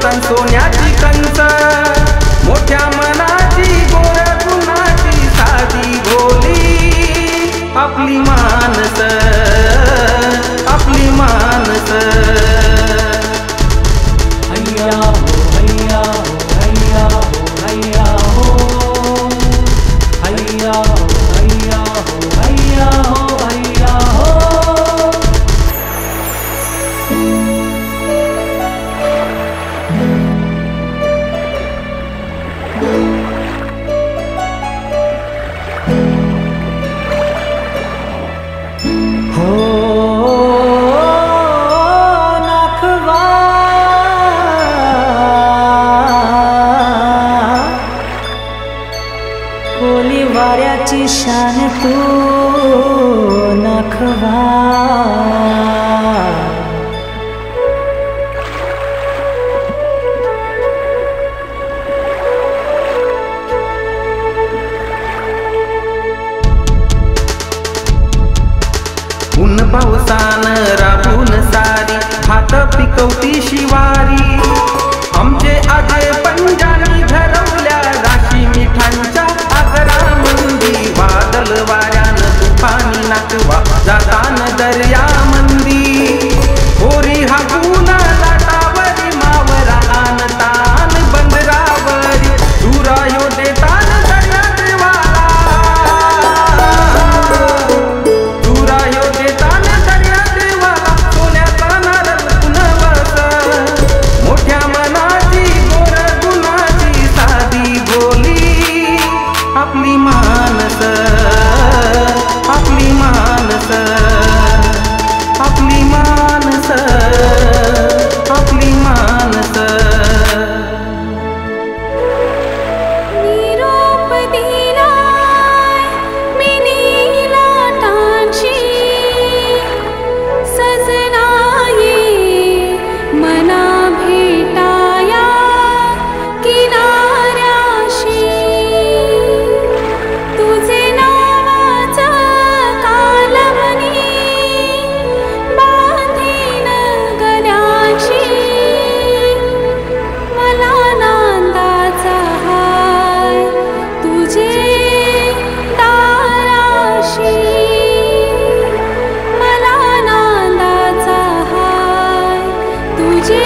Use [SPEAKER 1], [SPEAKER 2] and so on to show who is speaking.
[SPEAKER 1] तन सोन्याची कंच, मोठ्या मनाची गोर गुणाची साधी भोली आपली मानस, आपली मानस।
[SPEAKER 2] हैया हो हैया हो हैया हो हैया हो, हैया हो हैया हो हैया हो हैया हो। कोली वाऱ्याची शान तू नखवा,
[SPEAKER 1] ऊन पावसान राबून सारी भात पिकवती शिवारी, आमचे आजे पंजानी घरवल्या राशी मिठांच्या आगरामंदी, वादळ वाऱ्यान तुफानी नाचवा जातान दर्यामंदी, होरी हाकून लाटावरी मावरा आणतान बंदरावरी, दुरायो देतान दर्या देवाला, दुरायो देतान दर्या देवाला, सोन्याचा नारळ पुनवस, मोठ्या मनाची गोर गुणाची साधी बोली आपली मानस, आपली मानस, आपली मानस, आपली मानस।
[SPEAKER 3] निरोप दिलाय मी लाटांशी, सजना ये मना भेटाया किनाऱ्याशी, तुझे नावाचा कालमनी बांधीन गळ्याशी, मला नांदाचा हाय तुझे दाराशी, मला नांदाचा हाय तुझे